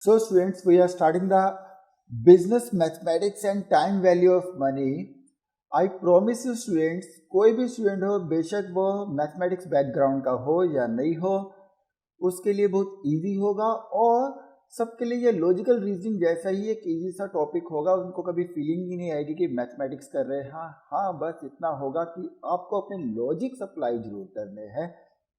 So students, we are starting the business mathematics and time value of money. I promise you students, कोई भी student हो, बेशक वो mathematics background का हो या नहीं हो, उसके लिए बहुत इजी होगा और सबके लिए ये लॉजिकल रीजनिंग जैसा ही एक इजी सा टॉपिक होगा। उनको कभी फीलिंग ही नहीं आएगी कि मैथमेटिक्स कर रहे हैं। हाँ, बस इतना होगा कि आपको अपने लॉजिक सप्लाई जरूर करने हैं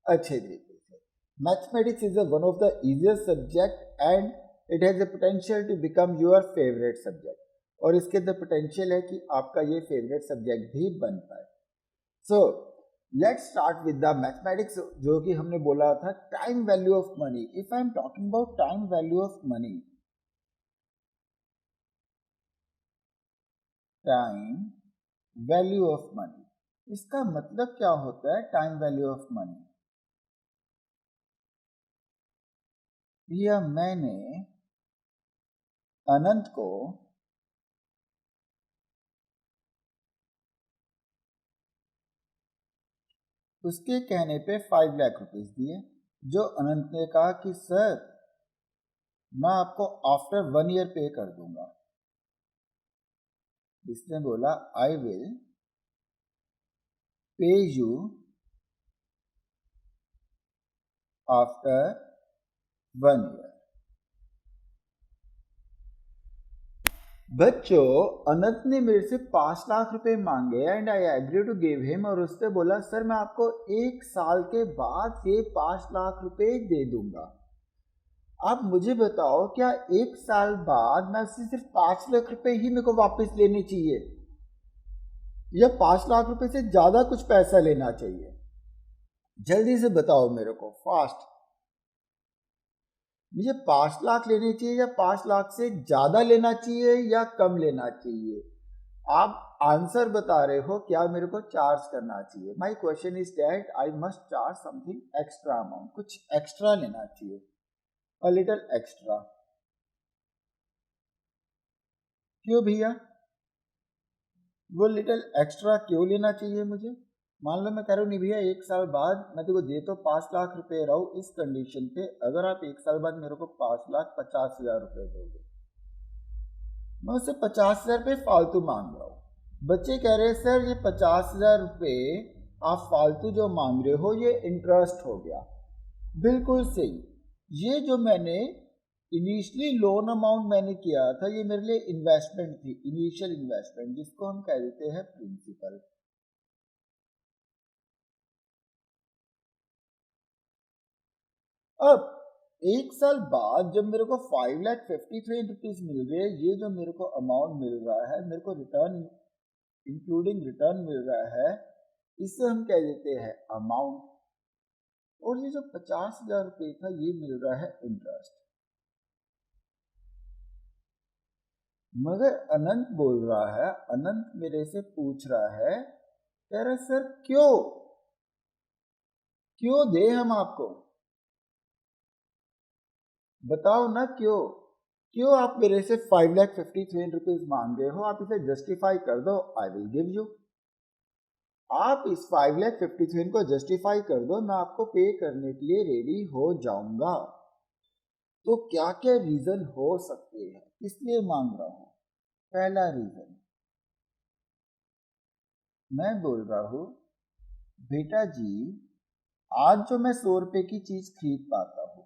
अच्छे तरीके से। Mathematics is one of the easiest subject and it has the potential to become your favourite subject, और इसके अंदर पोटेंशियल है कि आपका ये फेवरेट सब्जेक्ट भी बन पाए। So let's start with the mathematics, जो कि हमने बोला था time value of money. If I am talking about time value of money, time value of money, इसका मतलब क्या होता है? टाइम वैल्यू ऑफ मनी, या मैंने अनंत को उसके कहने पे 5 लाख रुपीस दिए, जो अनंत ने कहा कि सर मैं आपको आफ्टर 1 ईयर पे कर दूंगा। इसने बोला I will pay you after 1 year. बच्चों, अनंत ने मेरे से 5 लाख रुपए मांगे and I agree to give him, और उसने बोला सर मैं आपको 1 साल के बाद ये 5 लाख रुपए दे दूंगा। आप मुझे बताओ, क्या 1 साल बाद मैं उससे सिर्फ 5 लाख रुपए ही मेरे को वापस लेने चाहिए, या 5 लाख रुपए से ज्यादा कुछ पैसा लेना चाहिए? जल्दी से बताओ मेरे को, फास्ट। मुझे 5 लाख लेने चाहिए या 5 लाख से ज्यादा लेना चाहिए या कम लेना चाहिए? आप आंसर बता रहे हो, क्या मेरे को चार्ज करना चाहिए? My question is that I must charge something extra amount, कुछ एक्स्ट्रा लेना चाहिए, अ लिटिल एक्स्ट्रा। क्यों भैया, वो लिटिल एक्स्ट्रा क्यों लेना चाहिए मुझे? मान लो मैं कह रहा हूँ नहीं भैया 1 साल बाद मैं तेको दे तो 5 लाख रुपए रहा हूँ, इस कंडीशन पे अगर आप 1 साल बाद मेरे को 5,50,000 रुपए दोगे। मैं उससे 50,000 रुपये फालतू मांग रहा हूँ। बच्चे कह रहे हैं सर ये 50,000 रुपये आप फालतू जो मांग रहे हो ये इंटरेस्ट हो गया। बिल्कुल सही। ये जो मैंने इनिशियली लोन अमाउंट मैंने किया था, ये मेरे लिए इन्वेस्टमेंट थी, इनिशियल इन्वेस्टमेंट, जिसको हम कह देते हैं प्रिंसिपल। अब 1 साल बाद जब मेरे को 5,53,000 रुपीज मिल रहे हैं, ये जो मेरे को अमाउंट मिल रहा है, मेरे को रिटर्न इंक्लूडिंग रिटर्न मिल रहा है, इसे हम कह देते हैं अमाउंट। और ये जो 50,000 रुपये था ये मिल रहा है इंटरेस्ट। मगर अनंत बोल रहा है, अनंत मेरे से पूछ रहा है, कह रहा सर क्यों क्यों दे हम आपको, बताओ ना क्यों क्यों आप मेरे से 5,53,000 रुपीज मांग रहे हो? आप इसे जस्टिफाई कर दो, आई विल गिव यू। आप इस 5,53,000 को जस्टिफाई कर दो, मैं आपको पे करने के लिए रेडी हो जाऊंगा। तो क्या क्या रीजन हो सकते हैं इसलिए मांग रहा हूं? पहला रीजन, मैं बोल रहा हूं बेटा जी, आज जो मैं 100 रुपए की चीज खरीद पाता हूं,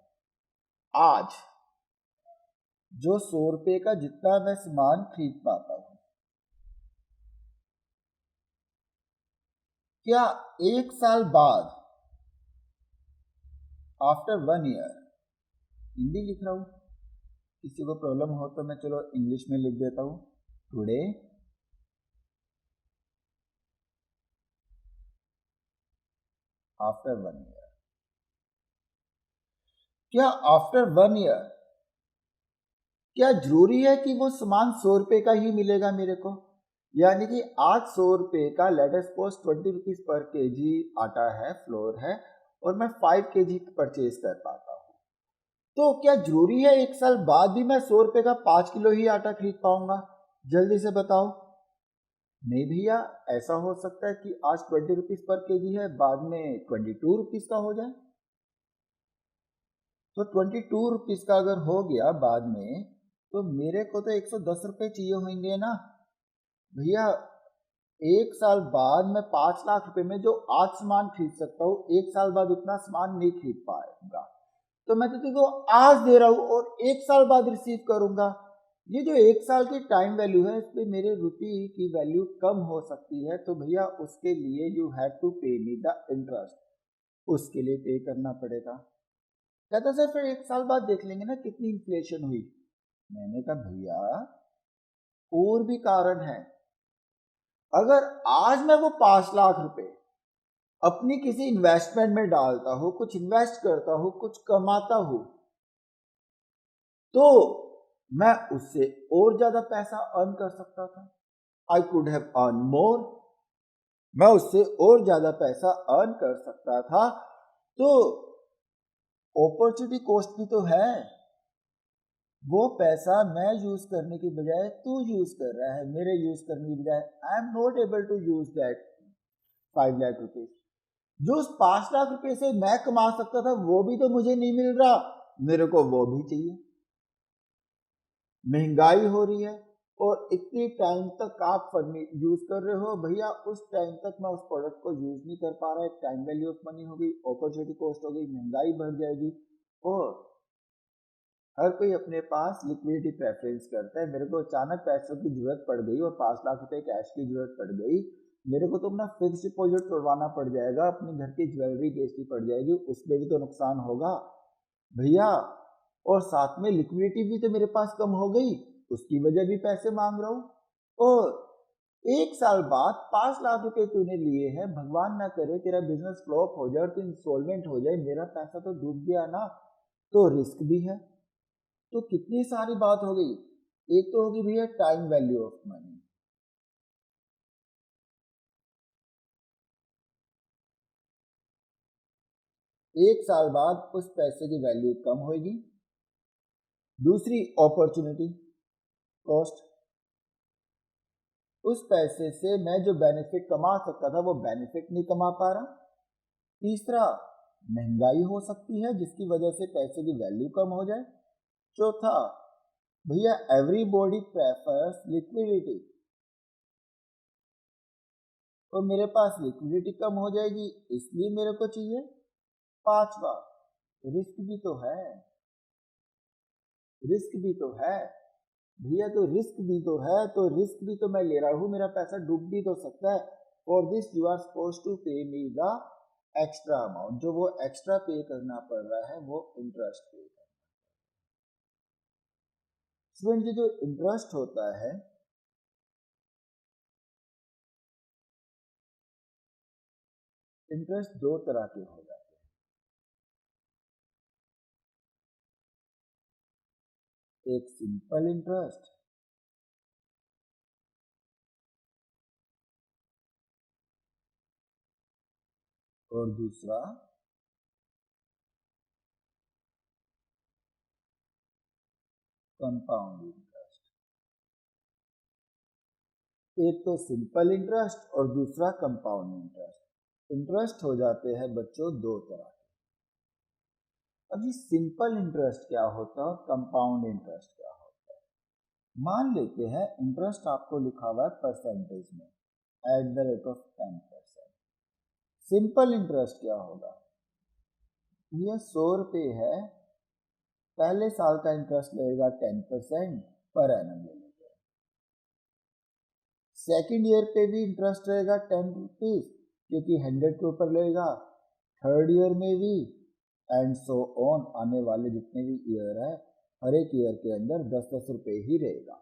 आज जो 100 रुपए का जितना मैं सामान खरीद पाता हूं, क्या 1 साल बाद आफ्टर 1 ईयर, हिंदी लिख रहा हूं, किसी को प्रॉब्लम हो तो मैं चलो इंग्लिश में लिख देता हूं, टुडे आफ्टर 1 ईयर, क्या आफ्टर 1 ईयर क्या जरूरी है कि वो सामान 100 रुपए का ही मिलेगा मेरे को? यानी कि आज 100 रुपए का let us suppose 20 rupees per KG आटा है, फ्लोर है, और मैं 5 केजी परचेज कर पाता हूँ, तो क्या जरूरी है 1 साल बाद भी मैं 100 रुपए का 5 किलो ही आटा खरीद पाऊंगा? जल्दी से बताओ। नहीं भैया, ऐसा हो सकता है कि आज 20 रुपीज पर केजी है, बाद में 22 रुपीज का हो जाए। तो 22 रुपीज का अगर हो गया बाद में, तो मेरे को तो 110 रुपये चाहिए होंगे ना भैया। 1 साल बाद मैं 5 लाख रुपए में जो आज सामान खरीद सकता हूँ, 1 साल बाद उतना सामान नहीं खरीद पाएगा। तो मैं तो तुझको आज दे रहा हूँ और 1 साल बाद रिसीव करूंगा। ये जो 1 साल की टाइम वैल्यू है, इस पे मेरे रुपये की वैल्यू कम हो सकती है, तो भैया उसके लिए you have to pay me the interest, उसके लिए पे करना पड़ेगा। कहता सर फिर 1 साल बाद देख लेंगे ना कितनी इन्फ्लेशन हुई। मैंने कहा भैया और भी कारण है। अगर आज मैं वो 5 लाख रुपए अपनी किसी इन्वेस्टमेंट में डालता हूं, कुछ इन्वेस्ट करता हूं, कुछ कमाता हूं, तो मैं उससे और ज्यादा पैसा अर्न कर सकता था। I could have earn more, मैं उससे और ज्यादा पैसा अर्न कर सकता था। तो अपॉर्चुनिटी कॉस्ट भी तो है। वो पैसा मैं यूज करने की बजाय तू यूज कर रहा है, मेरे यूज करने की बजाय। I am not able to use that 5 lakh rupees. जो उस 5 लाख रुपए से मैं कमा सकता था वो भी तो मुझे नहीं मिल रहा, मेरे को वो भी चाहिए। महंगाई हो रही है और इतनी टाइम तक आप यूज कर रहे हो भैया, उस टाइम तक मैं उस प्रोडक्ट को यूज नहीं कर पा रहा है। टाइम वैल्यू ऑफ मनी हो गई, अपॉर्चुनिटी कॉस्ट हो गई, महंगाई बढ़ जाएगी। और हर कोई अपने पास लिक्विडिटी प्रेफरेंस करता है। मेरे को अचानक पैसों की जरूरत पड़ गई और 5 लाख रुपए कैश की जरूरत पड़ गई, मेरे को तो अपना फिक्स डिपॉजिट तोड़वाना पड़ जाएगा, अपने घर की ज्वेलरी बेचनी पड़ जाएगी, उसमें भी तो नुकसान होगा भैया। और साथ में लिक्विडिटी भी तो मेरे पास कम हो गई, उसकी वजह भी पैसे मांग रहा हूँ। और 1 साल बाद 5 लाख रुपए तूने लिए हैं, भगवान ना करे तेरा बिजनेस फ्लॉप हो जाए और तू इंस्टॉलमेंट हो जाए, मेरा पैसा तो डूब गया ना। तो रिस्क भी है। तो कितनी सारी बात हो गई। एक तो होगी भैया टाइम वैल्यू ऑफ मनी। 1 साल बाद उस पैसे की वैल्यू कम होगी। दूसरी अपॉर्चुनिटी कॉस्ट, उस पैसे से मैं जो बेनिफिट कमा सकता था वो बेनिफिट नहीं कमा पा रहा। तीसरा, महंगाई हो सकती है जिसकी वजह से पैसे की वैल्यू कम हो जाए। चौथा, भैया एवरीबॉडी प्रेफर्स लिक्विडिटी, तो मेरे पास लिक्विडिटी कम हो जाएगी इसलिए मेरे को चाहिए। पांचवा, रिस्क भी तो है, रिस्क भी तो है भैया, तो रिस्क भी तो है, तो रिस्क भी तो मैं ले रहा हूं, मेरा पैसा डूब भी तो सकता है। For this you are suppose to pay me the extra amount, जो वो एक्स्ट्रा पे करना पड़ रहा है वो इंटरेस्ट पे करना। स्टूडेंट, जो इंटरेस्ट होता है, इंटरेस्ट दो तरह के हो जाते हैं। एक सिंपल इंटरेस्ट और दूसरा कंपाउंड इंटरेस्ट। एक तो सिंपल इंटरेस्ट और दूसरा कंपाउंड इंटरेस्ट। इंटरेस्ट हो जाते हैं बच्चों दो तरह के। अब ये सिंपल इंटरेस्ट क्या होता है और कंपाउंड इंटरेस्ट क्या होता है। मान लेते हैं इंटरेस्ट आपको लिखा हुआ है परसेंटेज में, eight the rate of 10%। Simple interest क्या होगा, ये 100 रुपये है, पहले साल का इंटरेस्ट लगेगा 10% पर एनम ले लेते हैं। सेकेंड ईयर पे भी इंटरेस्ट रहेगा 10 रुपीज क्योंकि 100 के ऊपर लगेगा। थर्ड ईयर में भी एंड सो ऑन, आने वाले जितने भी ईयर है हर एक ईयर के अंदर 10-10 रुपए ही रहेगा।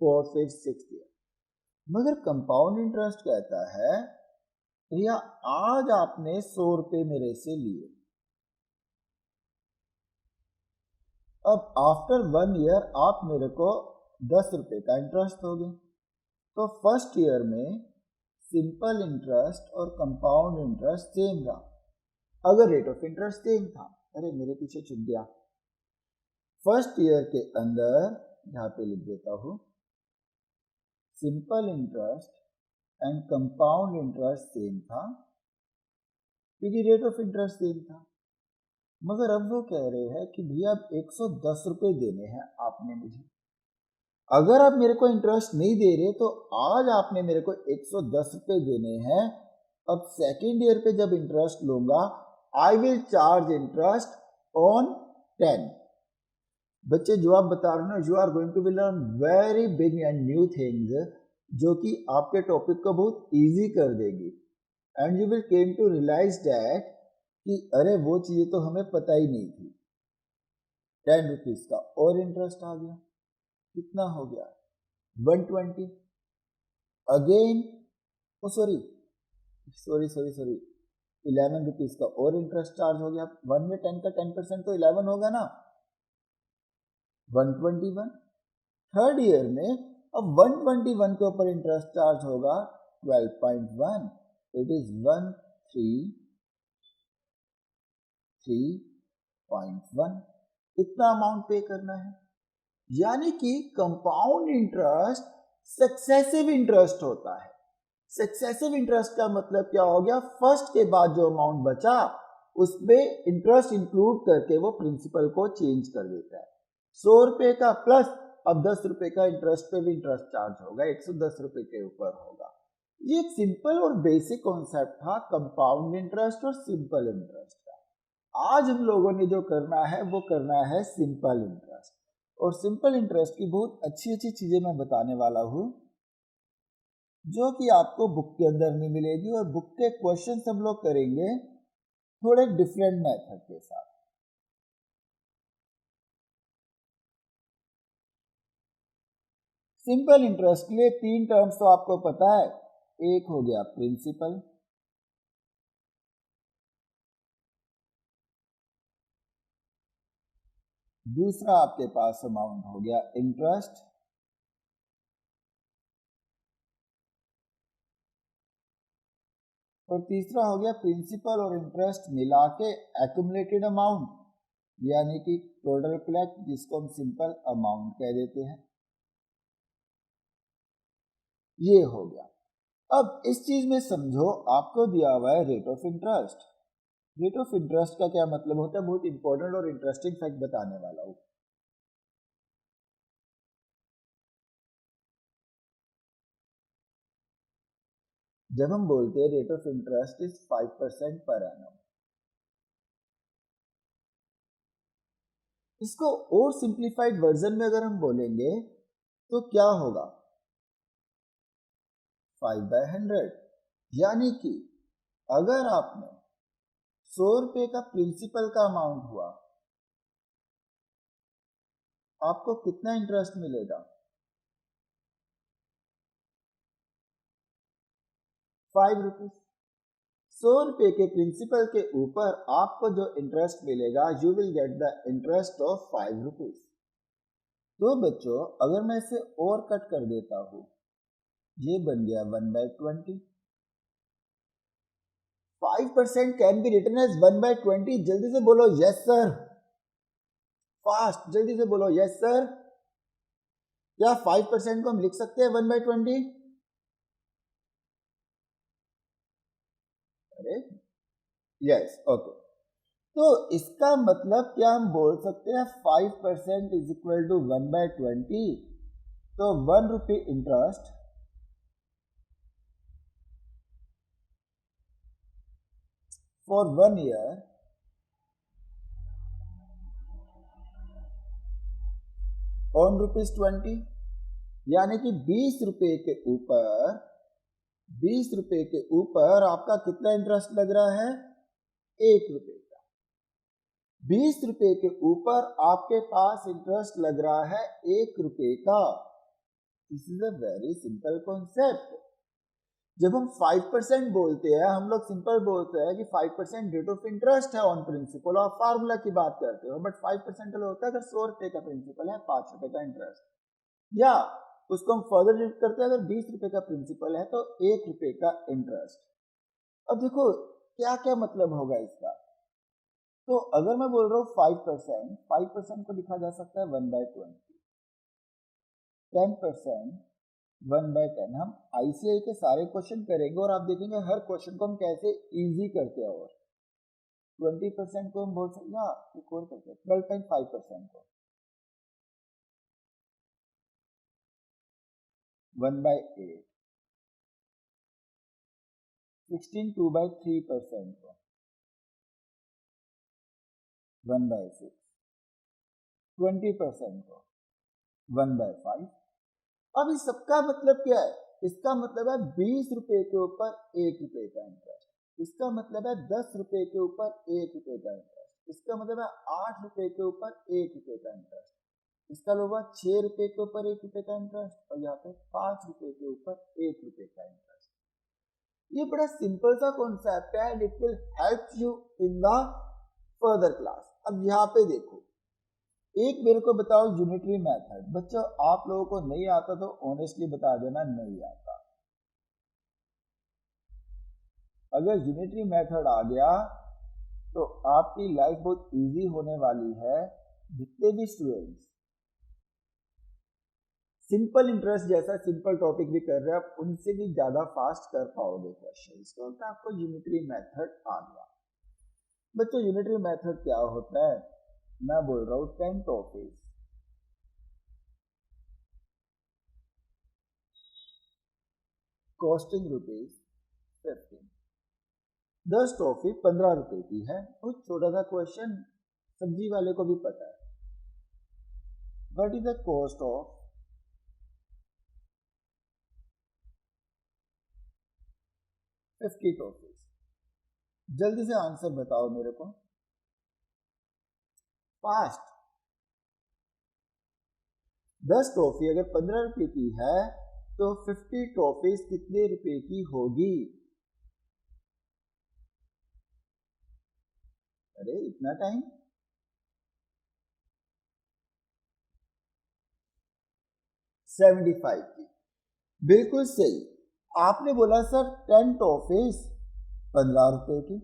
Fourth, fifth, sixth year. मगर कंपाउंड इंटरेस्ट कहता है भैया आज आपने 100 रुपए मेरे से लिए, अब आफ्टर 1 ईयर आप मेरे को 10 रुपए का इंटरेस्ट दोगे। तो फर्स्ट ईयर में सिंपल इंटरेस्ट और कंपाउंड इंटरेस्ट सेम रहा अगर रेट ऑफ इंटरेस्ट सेम था। अरे मेरे पीछे छुप गया। फर्स्ट ईयर के अंदर यहाँ पे लिख देता हूं, simple interest and compound interest same था, क्योंकि रेट ऑफ इंटरेस्ट सेम था। मगर अब वो कह रहे हैं कि भैया अब 110 रुपये देने हैं आपने मुझे। अगर आप मेरे को इंटरेस्ट नहीं दे रहे तो आज आपने मेरे को 110 रुपये देने हैं। अब सेकेंड ईयर पे जब इंटरेस्ट लूंगा, I will charge interest on 10। बच्चे जो आप बता रहे हो ना, you are going to be learn very big and new things, जो कि आपके टॉपिक को बहुत इजी कर देगी। And you will came to realise that कि अरे वो चीज़ें तो हमें पता ही नहीं थी। 10 रुपीज़ का और इंटरेस्ट आ गया, कितना हो गया 120। Again oh sorry sorry sorry sorry 11 rupees का और इंटरेस्ट चार्ज हो गया। 1 में 10 का 10% तो 11 होगा ना, 121। थर्ड ईयर में अब 121 के ऊपर इंटरेस्ट चार्ज होगा 12.1। It is 133.1। इतना अमाउंट पे करना है। यानी कि कंपाउंड इंटरेस्ट सक्सेसिव इंटरेस्ट होता है। सक्सेसिव इंटरेस्ट का मतलब क्या हो गया, फर्स्ट के बाद जो अमाउंट बचा उसमें इंटरेस्ट इंक्लूड करके वो प्रिंसिपल को चेंज कर देता है। 100 रुपए का प्लस अब 10 रुपए का इंटरेस्ट पे भी इंटरेस्ट चार्ज होगा, 110 रुपए के ऊपर होगा। ये एक सिंपल और बेसिक कॉन्सेप्ट था कंपाउंड इंटरेस्ट और सिंपल इंटरेस्ट का। आज हम लोगों ने जो करना है वो करना है सिंपल इंटरेस्ट। और सिंपल इंटरेस्ट की बहुत अच्छी अच्छी चीजें मैं बताने वाला हूँ, जो कि आपको बुक के अंदर नहीं मिलेगी। और बुक के क्वेश्चन हम लोग करेंगे थोड़े डिफरेंट मेथड के साथ। सिंपल इंटरेस्ट के लिए 3 टर्म्स तो आपको पता है। एक हो गया प्रिंसिपल, दूसरा आपके पास अमाउंट हो गया इंटरेस्ट, और तीसरा हो गया प्रिंसिपल और इंटरेस्ट मिला के एक्यूमुलेटेड अमाउंट, यानी कि टोटल कलेक्ट, जिसको हम सिंपल अमाउंट कह देते हैं। ये हो गया। अब इस चीज में समझो, आपको दिया हुआ है rate of interest. Rate of interest का क्या मतलब होता है, बहुत इंपॉर्टेंट और इंटरेस्टिंग फैक्ट बताने वाला हूं। जब हम बोलते हैं rate of interest is 5% per annum, इसको और सिंप्लीफाइड वर्जन में अगर हम बोलेंगे तो क्या होगा, 5/100। यानी कि अगर आपने 100 रुपए का प्रिंसिपल का अमाउंट हुआ, आपको कितना इंटरेस्ट मिलेगा, 5 रुपीज। 100 रुपए के प्रिंसिपल के ऊपर आपको जो इंटरेस्ट मिलेगा, you will get the interest of 5 rupees. तो बच्चों अगर मैं इसे और कट कर देता हूं, ये बन गया 1/20। 5% कैन बी रिटन एज 1/20। जल्दी से बोलो यस सर, फास्ट जल्दी से बोलो यस सर। क्या 5% को हम लिख सकते हैं 1/20? अरे यस, ओके। तो इसका मतलब क्या हम बोल सकते हैं 5% इज इक्वल टू 1/20। तो 1 रुपी इंटरेस्ट फॉर 1 ईयर ऑन ₹20, यानी कि 20 रुपए के ऊपर, 20 रुपए के ऊपर आपका कितना इंटरेस्ट लग रहा है, 1 रुपए का। 20 रुपए के ऊपर आपके पास इंटरेस्ट लग रहा है 1 रुपए का। This is a very simple concept. जब हम 5% बोलते हैं, हम लोग सिंपल बोलते हैं कि 5% रेट ऑफ इंटरेस्ट है ऑन प्रिंसिपल, और फार्मूला की बात करते हो। बट 5% होता है अगर 100 रुपए का प्रिंसिपल है, 5 रुपए का इंटरेस्ट। या उसको हम फर्दर डिलीट करते हैं, अगर 20 रुपए का प्रिंसिपल है तो 1 रुपए का इंटरेस्ट। अब देखो क्या क्या मतलब होगा इसका। तो अगर मैं बोल रहा हूँ 5% को लिखा जा सकता है 1/20, 10% 1/10। हम आईसीआई के सारे क्वेश्चन करेंगे और आप देखेंगे हर क्वेश्चन को हम कैसे इजी करते हैं। और 20% को हम बोल सकते हैं, एक और करते हैं 12.5% को 1/8, 16 2/3% को 1/6, 20% को 1/5। अब इस सबका मतलब क्या है? इसका मतलब है 20 रुपए के ऊपर 1 रुपए का इंटरेस्ट, इसका मतलब है 10 रुपए के ऊपर 1 रुपए का इंटरेस्ट, इसका मतलब है 8 रुपए के ऊपर 1 रुपए का इंटरेस्ट, इसका मतलब है 6 रुपए के ऊपर 1 रुपए का इंटरेस्ट, और यहाँ पे 5 रुपए के ऊपर 1 रुपए का इंटरेस्ट। ये बड़ा सिंपल सा कॉन्सेप्ट है and it will help you in the further class. अब यहाँ पे देखो, एक मेरे को बताओ यूनिटरी मेथड। बच्चों आप लोगों को नहीं आता तो ऑनेस्टली बता देना नहीं आता। अगर यूनिटरी मेथड आ गया तो आपकी लाइफ बहुत इजी होने वाली है। जितने भी स्टूडेंट्स सिंपल इंटरेस्ट जैसा सिंपल टॉपिक भी कर रहे हैं, आप उनसे भी ज्यादा फास्ट कर पाओगे क्वेश्चन, क्योंकि आपको यूनिटरी मेथड आ गया। बच्चों यूनिटरी मेथड क्या होता है? मैं बोल रहा हूं 10 टॉफीज, कॉस्टिंग ₹15, 10 टॉफी 15 रुपए की है। बहुत छोटा सा क्वेश्चन, सब्जी वाले को भी पता है। What is the cost of 50 toffees? जल्दी से आंसर बताओ मेरे को, फास्ट। 10 टॉफी अगर 15 रुपए की है तो 50 टॉफीज कितने रुपए की होगी? अरे इतना टाइम? 75 की। बिल्कुल सही। आपने बोला सर 10 टॉफीज 15 रुपए की,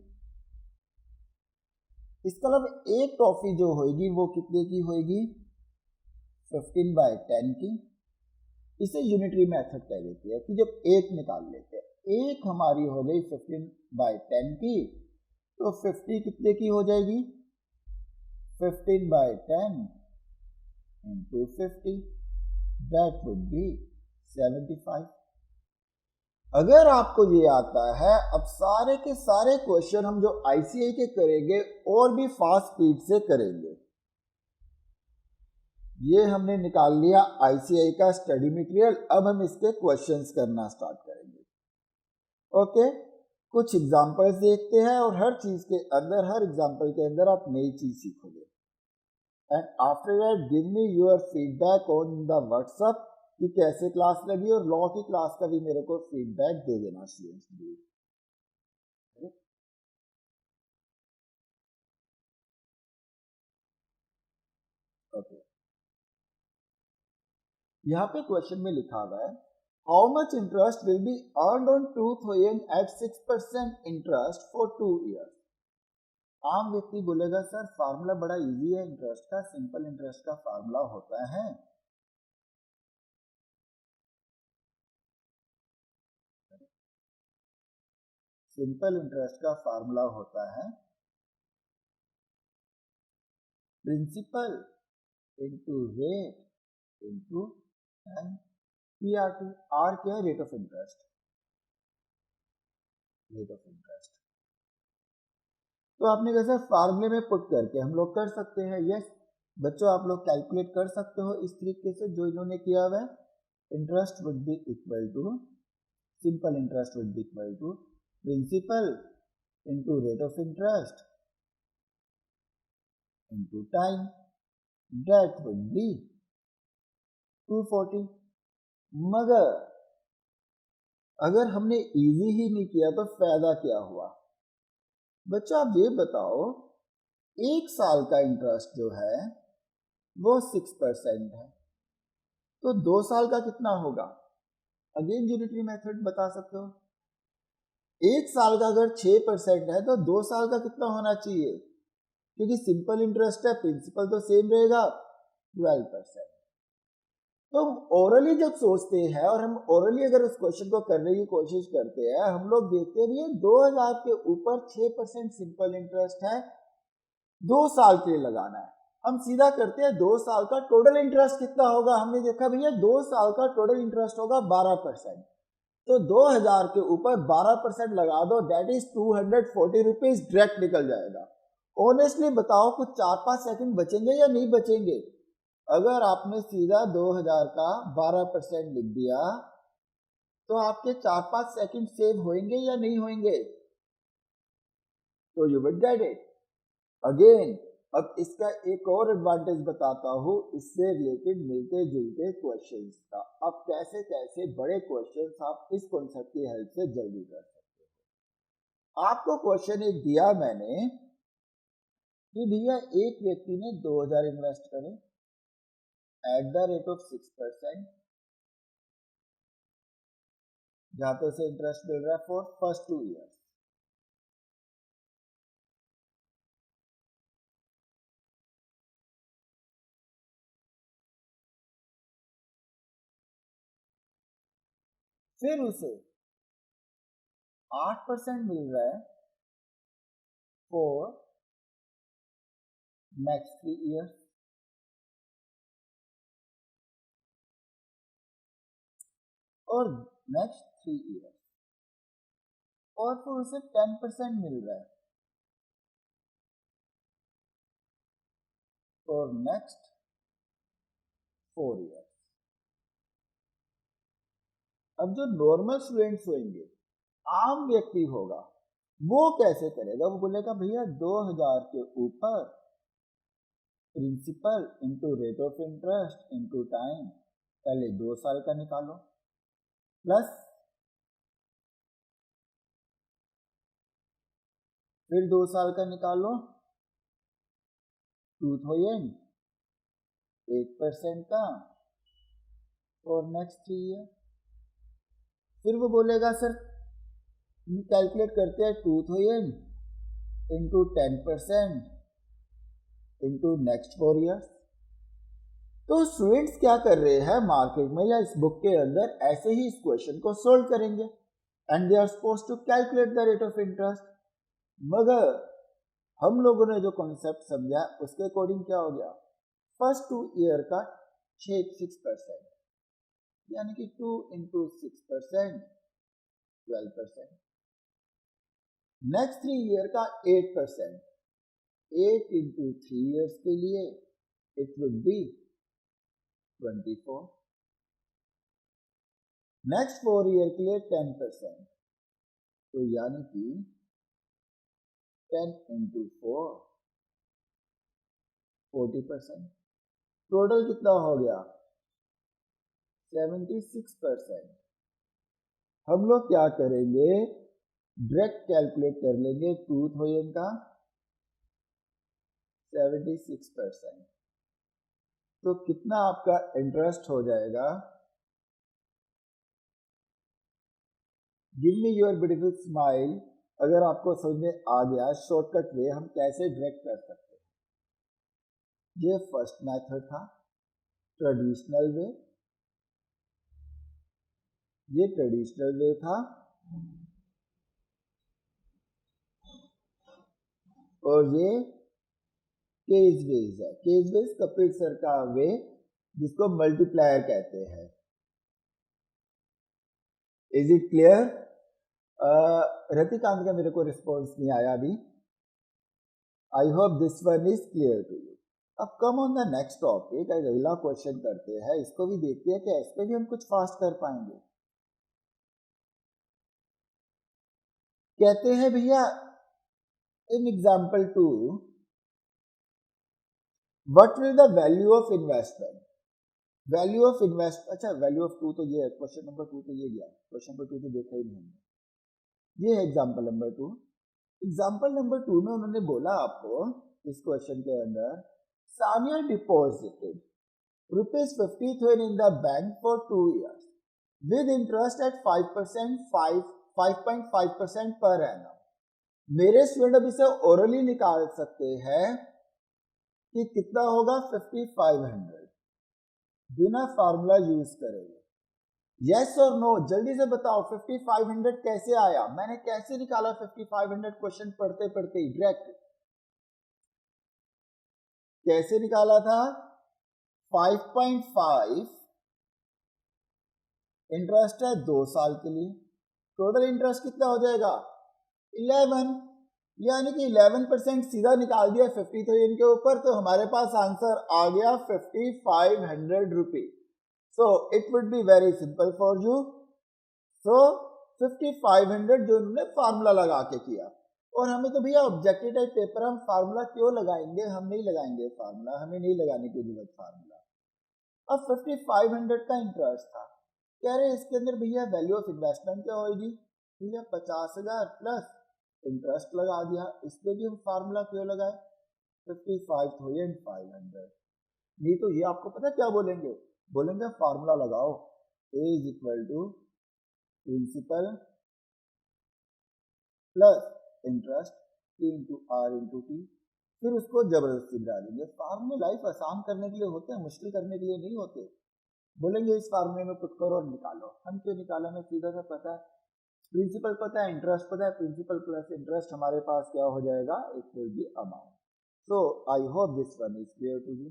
इसका मतलब एक टॉफी जो होगी वो कितने की होगी? 15/10 की। इसे यूनिटरी मेथड कह देती है कि जब एक निकाल लेते हैं, एक हमारी हो गई 15/10 की, तो 50 कितने की हो जाएगी? 15/10 into 50, that would be 75। अगर आपको ये आता है, अब सारे के सारे क्वेश्चन हम जो आईसीआई के करेंगे और भी फास्ट स्पीड से करेंगे। ये हमने निकाल लिया आईसीआई का स्टडी मटेरियल, अब हम इसके क्वेश्चंस करना स्टार्ट करेंगे। ओके, कुछ एग्जांपल्स देखते हैं और हर चीज के अंदर, हर एग्जांपल के अंदर आप नई चीज सीखोगे। And after that give me your feedback on the WhatsApp कि कैसे क्लास लगी, और लॉ की क्लास का भी मेरे को फीडबैक दे देना स्टूडेंट्स। ओके, यहाँ पे क्वेश्चन में लिखा हुआ है, how much interest will be earned on 2000 at 6% interest for 2 years? आम व्यक्ति बोलेगा सर फार्मूला बड़ा इजी है इंटरेस्ट का, सिंपल इंटरेस्ट का फार्मूला होता है सिंपल इंटरेस्ट का फार्मूला होता है principal into rate into time. PRT, R क्या है? Rate of interest, rate of interest. तो आपने कैसे फार्मूले में पुट करके हम लोग कर सकते हैं। यस बच्चों, आप लोग कैलकुलेट कर सकते हो इस तरीके से जो इन्होंने किया हुआ है। Interest would be equal to, simple interest would be equal to principal into rate of interest into time, that would be 240। मगर अगर हमने इजी ही नहीं किया तो फायदा क्या हुआ? बच्चों आप ये बताओ, एक साल का इंटरेस्ट जो है वो 6% है, तो 2 साल का कितना होगा? अगेन यूनिटरी मेथड बता सकते हो। एक साल का अगर 6% है तो 2 साल का कितना होना चाहिए? क्योंकि सिंपल इंटरेस्ट है, प्रिंसिपल तो सेम रहेगा 12%। तो हम ओरली जब सोचते हैं और हम ओरली अगर उस क्वेश्चन को करने की कोशिश करते हैं, हम लोग देखते भी है 2000 के ऊपर 6% सिंपल इंटरेस्ट है, 2 साल के लिए लगाना है। हम सीधा करते हैं 2 साल का टोटल इंटरेस्ट कितना होगा, हमने देखा भैया 2 साल का टोटल इंटरेस्ट होगा 12%। तो 2000 के ऊपर 12% लगा दो, दैट इज 240 रुपीज डायरेक्ट निकल जाएगा। ऑनेस्टली बताओ कुछ 4-5 सेकंड बचेंगे या नहीं बचेंगे? अगर आपने सीधा 2000 का 12% लिख दिया तो आपके 4-5 सेकंड सेव होंगे या नहीं होंगे? तो you will get it again. अब इसका एक और एडवांटेज बताता हूं, इससे रिलेटेड मिलते जुलते क्वेश्चंस का। अब कैसे कैसे बड़े क्वेश्चंस आप इस कॉन्सेप्ट की हेल्प से जल्दी कर सकते हो। आपको क्वेश्चन एक दिया मैंने कि भैया एक व्यक्ति ने 2000 इन्वेस्ट करे एट द रेट ऑफ 6%, जहां पे उसे इंटरेस्ट मिल रहा है फॉर फर्स्ट 2 ईयर्स। फिर उसे 8% मिल रहा है फॉर नेक्स्ट 3 ईयर्स, और नेक्स्ट 3 ईयर्स, और फिर उसे 10% मिल रहा है फॉर नेक्स्ट 4 ईयर्स। अब जो नॉर्मल स्टूडेंट्स होंगे, आम व्यक्ति होगा, वो कैसे करेगा? वो बोलेगा भैया 2000 के ऊपर principal into rate of interest into time, पहले 2 साल का निकालो, प्लस फिर 2 साल का निकालो 8% का और नेक्स्ट 3 ईयर। फिर वो बोलेगा सर कैलकुलेट करते हैं 2000 इंटू 10% इंटू नेक्स्ट 4 ईयर्स। तो स्टूडेंट्स क्या कर रहे हैं मार्केट में या इस बुक के अंदर ऐसे ही इस क्वेश्चन को सोल्व करेंगे and they are supposed to calculate the rate of interest. मगर हम लोगों ने जो कॉन्सेप्ट समझा उसके अकॉर्डिंग क्या हो गया, फर्स्ट 2 ईयर का 6%, यानी कि 2 इंटू 6% 12%, नेक्स्ट 3 ईयर का 8%, 8 इंटू 3 ईयर्स के लिए it would B 24, next 4 year के लिए 10%, तो यानी कि 10 इंटू 4 40%, टोटल कितना हो गया 76%। हम लोग क्या करेंगे, डायरेक्ट कैलकुलेट कर लेंगे 2000 का 76%, तो कितना आपका इंटरेस्ट हो जाएगा। Give me your beautiful smile. अगर आपको समझ में आ गया शॉर्टकट वे हम कैसे डायरेक्ट कर सकते हैं। ये फर्स्ट मेथड था ट्रेडिशनल वे, ये ट्रेडिशनल वे था, और ये केज बेस्ड है। केज बेस्ड कपिल सर का वे जिसको मल्टीप्लायर कहते हैं। Is it clear? रतिकांत का मेरे को रिस्पॉन्स नहीं आया अभी। I hope this one is clear to you. अब come on the next topic, अगला क्वेश्चन करते हैं, इसको भी देखते हैं कि इस पे भी हम कुछ फास्ट कर पाएंगे। कहते हैं भैया in example 2 what will the value of investment, value of invest, अच्छा वैल्यू ऑफ 2 तो ये है, क्वेश्चन नंबर 2 तो ये गया, क्वेश्चन नंबर 2 तो देखा ही नहीं हमने, ये है एग्जाम्पल नंबर 2। एग्जाम्पल नंबर 2 में उन्होंने बोला आपको इस क्वेश्चन के अंदर, Sania deposited ₹50,000 in the bank for 2 years with interest at 5.5% per annum। मेरे स्टूडेंट अब इसे ओरली निकाल सकते हैं कि कितना होगा 5500। बिना फार्मूला यूज करेंगे। यस और नो, जल्दी से बताओ 5500 कैसे आया, मैंने कैसे निकाला 5500 क्वेश्चन पढ़ते पढ़ते ही डायरेक्ट कैसे निकाला था। 5.5 इंटरेस्ट है 2 साल के लिए, टोटल इंटरेस्ट कितना हो जाएगा 11, यानी कि 11% सीधा निकाल दिया 53 के ऊपर, तो हमारे पास आंसर आ गया 5500 rupees. So it would be very simple for you. So 5500 जो उन्होंने फार्मूला लगा के किया, और हमें तो भैया ऑब्जेक्टिव टाइप पेपर, हम फार्मूला क्यों लगाएंगे, हम नहीं लगाएंगे फार्मूला, हमें नहीं लगाने की जरूरत फार्मूला। अब 5500 का इंटरेस्ट था, कह रहे इसके अंदर भैया वैल्यू ऑफ इन्वेस्टमेंट क्या होगी, भैया 50,000 प्लस इंटरेस्ट लगा दिया, इसलिए भी हम फार्मूला क्यों लगाए 55,500। नहीं तो ये आपको पता क्या बोलेंगे, बोलेंगे फार्मूला लगाओ A is equal to principal plus interest P into R into T, फिर उसको जबरदस्ती गिरा देंगे। फार्मूले लाइफ आसान करने के लिए होते हैं, मुश्किल करने के लिए नहीं होते। बोलेंगे इस फार्मूले में पुट करो और निकालो, हम क्यों निकाला, हमें सीधा सा पता है, प्रिंसिपल पता है, इंटरेस्ट पता है, प्रिंसिपल प्लस इंटरेस्ट हमारे पास क्या हो जाएगा, it will be amount. So I hope this one is clear to you.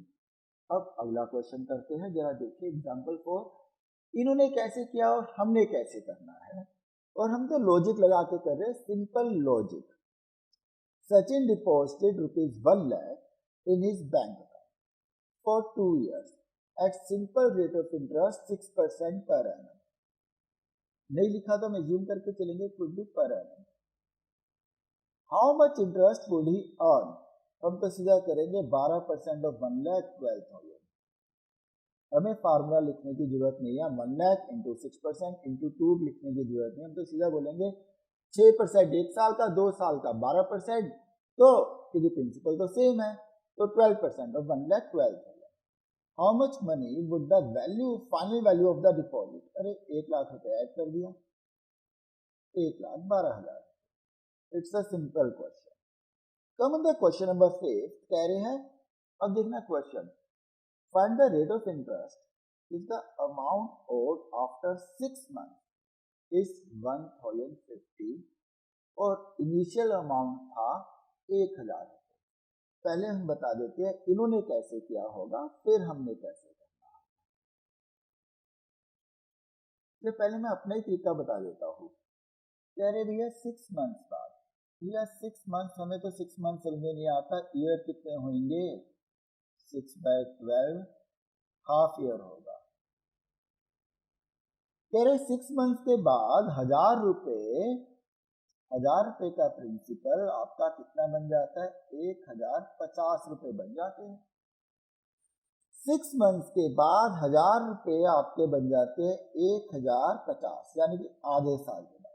अब अगला क्वेश्चन करते हैं, जरा देखिए एग्जांपल 4, इन्होंने कैसे किया और हमने कैसे करना है, और हम तो लॉजिक लगा के कर रहे हैं, simple logic. Sachin deposited ₹1 lakh in his bank account for 2 years at simple rate of interest 6% per annum। नहीं लिखा तो मैं जूम करके चलेंगे, कुड बी पर annum। How much interest would he earn, हम तो सीधा करेंगे 12% ऑफ 1,12,000। हमें फार्मूला लिखने की जरूरत नहीं है, 1 लाख इंटू 6% इंटू 2 लिखने की जरूरत नहीं, हम तो सीधा बोलेंगे 6% 1 साल का, 2 साल का 12%, तो क्योंकि प्रिंसिपल तो सेम है, तो 12% of 1,12,000। How much money would the value, final value of the deposit, अरे 1 लाख रुपए ऐड कर दिया, 1,12,000। It's a simple question. Come on the question number 5, कह रहे हैं, अब देखना question, find the rate of interest if the amount owed after 6 months is 1,050 और इनिशियल अमाउंट था 1,000। पहले हम बता देते हैं इन्होंने कैसे किया होगा, फिर हमने कैसे करना है। तो पहले मैं अपना ही तरीका बता देता हूँ। कह रहे भैया 6 मंथ्स बाद, भैया 6 मंथ्स, हमें तो 6 मंथ समझ नहीं आता, ईयर कितने होंगे, 6/12 हाफ ईयर होगा। कह रहे 6 मंथ के बाद 1,000 रुपए का प्रिंसिपल आपका कितना बन जाता है, 1,050 रुपए बन जाते हैं। 6 मंथ के बाद 1,000 रुपए आपके बन जाते हैं 1,050, यानी कि आधे साल के बाद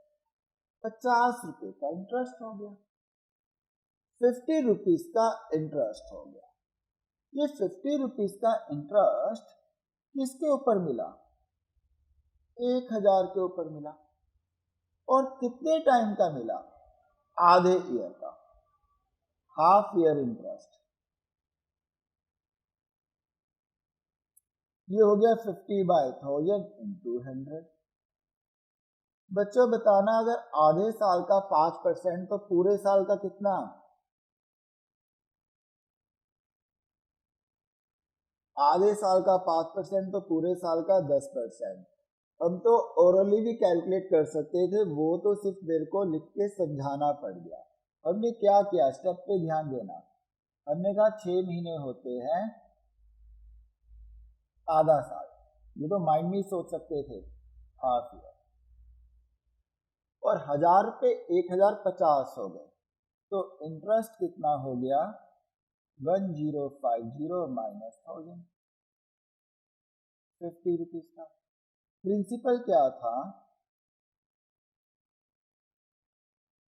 50 रुपए का इंटरेस्ट हो गया, 50 रुपीज का इंटरेस्ट हो गया। ये 50 रुपीज का इंटरेस्ट किसके ऊपर मिला, 1,000 के ऊपर मिला, और कितने टाइम का मिला, आधे ईयर का, हाफ ईयर इंटरेस्ट। ये हो गया 50/1000 इंटू 100। बच्चों बताना, अगर आधे साल का 5% तो पूरे साल का कितना, आधे साल का 5% तो पूरे साल का 10%। हम तो ओरली भी कैलकुलेट कर सकते थे, वो तो सिर्फ मेरे को लिख के समझाना पड़ गया। हमने क्या किया, स्टेप पे ध्यान देना, हमने कहा 6 महीने होते हैं आधा साल, ये तो माइंड में ही सोच सकते थे, हाफ ईयर, और 1,000 रुपये 1,050 हो गए, तो इंटरेस्ट कितना हो गया 1050 माइनस 1000, 50 रुपीज का। प्रिंसिपल क्या था